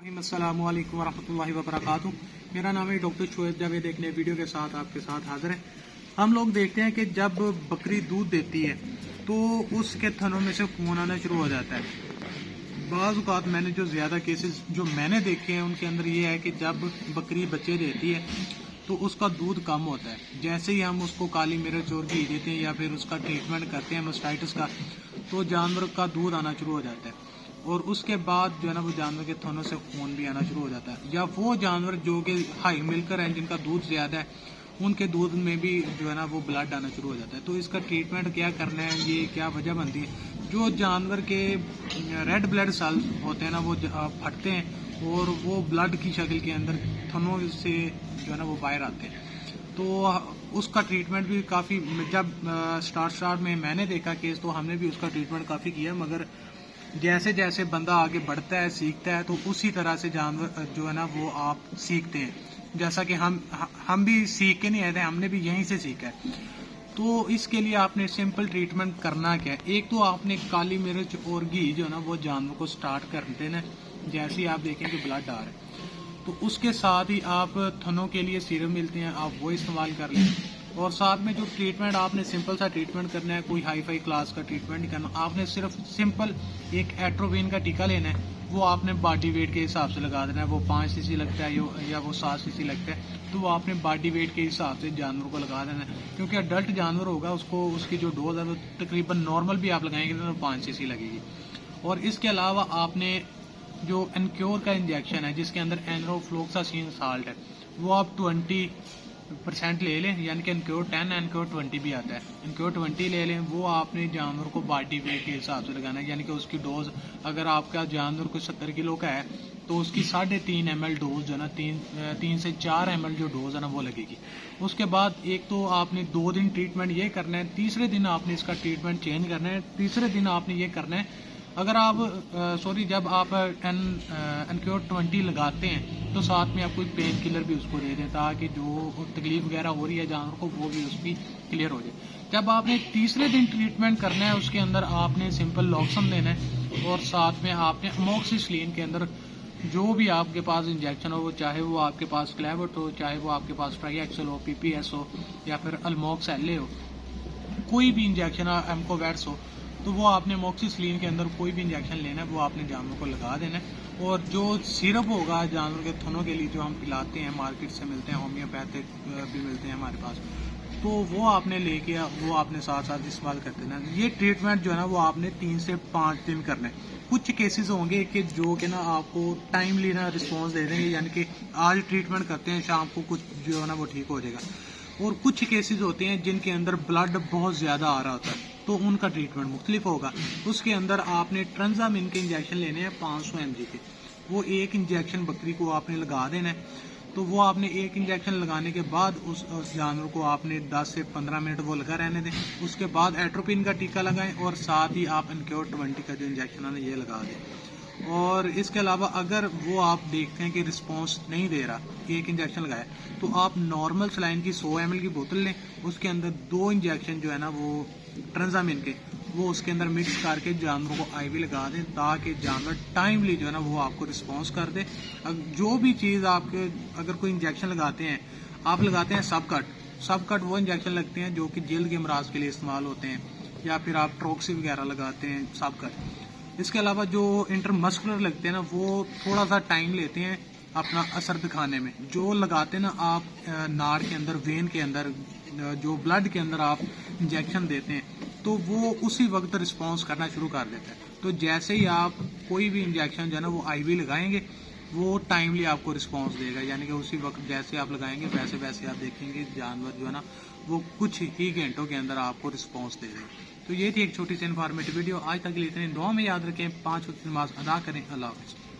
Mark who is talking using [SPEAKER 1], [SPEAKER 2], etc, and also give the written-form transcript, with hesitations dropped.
[SPEAKER 1] अस्सलाम वालेकुम वरहमतुल्लाहि वबरकातुहू। मेरा नाम है डॉक्टर शोएब जावेद। एक नए वीडियो के साथ आपके साथ हाजिर है। हम लोग देखते हैं कि जब बकरी दूध देती है तो उसके थनों में से खून आना शुरू हो जाता है। बाज़ औक़ात मैंने जो ज़्यादा केसेस जो मैंने देखे हैं उनके अंदर ये है कि जब बकरी बच्चे देती है तो उसका दूध कम होता है। जैसे ही हम उसको काली मिर्च और घी देते हैं या फिर उसका ट्रीटमेंट करते हैं मास्टाइटिस का, तो जानवर का दूध आना शुरू हो जाता है और उसके बाद जो है ना वो जानवर के थनों से खून भी आना शुरू हो जाता है। या वो जानवर जो कि हाई मिल्कर हैं, जिनका दूध ज़्यादा है, उनके दूध में भी जो है ना वो ब्लड आना शुरू हो जाता है। तो इसका ट्रीटमेंट क्या करना है, ये क्या वजह बनती है? जो जानवर के रेड ब्लड सेल्स होते हैं ना वो फटते हैं और वो ब्लड की शक्ल के अंदर थनों से जो है ना वो बाहर आते हैं। तो उसका ट्रीटमेंट भी काफ़ी, जब स्टार्ट में मैंने देखा केस तो हमने भी उसका ट्रीटमेंट काफ़ी किया, मगर जैसे जैसे बंदा आगे बढ़ता है सीखता है तो उसी तरह से जानवर जो है ना वो आप सीखते हैं। जैसा कि हम भी सीख के नहीं आए थे, हमने भी यहीं से सीखा है। तो इसके लिए आपने सिंपल ट्रीटमेंट करना क्या है? एक तो आपने काली मिर्च और घी जो है ना वो जानवर को स्टार्ट कर देना। जैसे ही आप देखें कि ब्लड आ रहा है तो उसके साथ ही आप थनों के लिए सीरम मिलते हैं, आप वो इस्तेमाल कर लें। और साथ में जो ट्रीटमेंट आपने सिंपल सा ट्रीटमेंट करना है, कोई हाई फाई क्लास का ट्रीटमेंट नहीं करना। आपने सिर्फ सिंपल एक एट्रोपिन का टीका लेना है, वो आपने बॉडी वेट के हिसाब से लगा देना है। वो 5 सीसी लगता है या वो 7 सीसी लगता है, तो वो आपने बॉडी वेट के हिसाब से जानवर को लगा देना है। क्योंकि अडल्ट जानवर होगा, उसको उसकी जो डोज है वो तकरीबन नॉर्मल भी आप लगाएंगे तो 5 सीसी लगेगी। और इसके अलावा आपने जो एनक्योर का इंजेक्शन है जिसके अंदर एनरोफ्लोक्सासिन साल्ट है, वो आप 20% ले लें, यानी कि एनक्योर 10 एनक्योर 20 भी आता है। एनक्योर 20 ले लें, वो आपने जानवर को बॉडी वेट के हिसाब से लगाना है। यानी कि उसकी डोज, अगर आपका जानवर कोई 70 किलो का है तो उसकी 3.5 ml डोज जो है ना 3 से 4 ml जो डोज है ना वो लगेगी। उसके बाद एक तो आपने 2 दिन ट्रीटमेंट ये करना है, तीसरे दिन आपने इसका ट्रीटमेंट चेंज करना है। तीसरे दिन आपने ये करना है, अगर आप जब आप एनक्योर 20 लगाते हैं तो साथ में आप कोई पेन किलर भी उसको दे दें, ताकि जो तकलीफ वगैरह हो रही है जानवर को वो भी उसकी क्लियर हो जाए। जब आपने तीसरे दिन ट्रीटमेंट करना है, उसके अंदर आपने सिंपल लॉक्सन देना है और साथ में आपने अमोक्सिसिलिन के अंदर जो भी आपके पास इंजेक्शन हो, वो चाहे वो आपके पास क्लेवर्ट हो, चाहे वो आपके पास ट्राईएक्सल हो, पीपीएस हो, या फिर अल्मोक्स एल हो, कोई भी इंजेक्शन एम्कोवैट्स हो, तो वो आपने मोक्सिसिलिन के अंदर कोई भी इंजेक्शन लेना है, वो आपने जानवर को लगा देना है। और जो सिरप होगा जानवर के थनों के लिए जो हम पिलाते हैं, मार्केट से मिलते हैं, होम्योपैथिक भी मिलते हैं हमारे पास, तो वो आपने लेके वो आपने साथ साथ इस्तेमाल कर देना। ये ट्रीटमेंट जो है ना वो आपने 3 से 5 दिन करना है। कुछ केसेस होंगे कि जो कि ना आपको टाइमली ना रिस्पॉन्स दे देंगे, यानी कि आज ट्रीटमेंट करते हैं, शाम को कुछ जो है ना वो ठीक हो जाएगा। और कुछ केसेस होते हैं जिनके अंदर ब्लड बहुत ज़्यादा आ रहा होता है, तो उनका ट्रीटमेंट मुख्तलिफ होगा। उसके अंदर आपने ट्रांजामिन के इंजेक्शन लेने हैं 500 mg के। वो एक इंजेक्शन बकरी को आपने लगा देना है। तो वो आपने एक इंजेक्शन लगाने के बाद उस जानवर को आपने 10 से 15 मिनट वो लगा रहने दें। उसके बाद एट्रोपिन का टीका लगाएं और साथ ही आप एनक्योर 20 का जो इंजेक्शन है ये लगा दें। और इसके अलावा अगर वो आप देखते हैं कि रिस्पॉन्स नहीं दे रहा, एक इंजेक्शन लगाया, तो आप नॉर्मल सलाइन की 100 ml की बोतल लें, उसके अंदर 2 इंजेक्शन जो है ना वो ट्रांजामिन के वो उसके अंदर मिक्स करके जानवरों को आईवी लगा दें, ताकि जानवर टाइमली जो है ना वो आपको रिस्पॉन्स कर दे। जो भी चीज़ आपके, अगर कोई इंजेक्शन लगाते हैं, आप लगाते हैं सब कट वो इंजेक्शन लगते हैं जो कि जल्द के अमराज के लिए इस्तेमाल होते हैं, या फिर आप ट्रोक्सी वगैरह लगाते हैं सब कट। इसके अलावा जो इंटरमस्कुलर लगते हैं ना वो थोड़ा सा टाइम लेते हैं अपना असर दिखाने में। जो लगाते हैं ना आप नाड़ के अंदर, वेन के अंदर, जो ब्लड के अंदर आप इंजेक्शन देते हैं, तो वो उसी वक्त रिस्पांस करना शुरू कर देता है। तो जैसे ही आप कोई भी इंजेक्शन जो है ना वो आईवी लगाएंगे, वो टाइमली आपको रिस्पांस देगा। यानी कि उसी वक्त जैसे आप लगाएंगे वैसे वैसे आप देखेंगे जानवर जो है ना वो कुछ ही घंटों के अंदर आपको रिस्पांस दे देगा। तो ये थी एक छोटी सी इन्फॉर्मेटिव वीडियो। आज तक के लिए इतने, दुआ में याद रखें, 5 वक्त नमाज अदा करें। अल्लाह हाफ़िज़।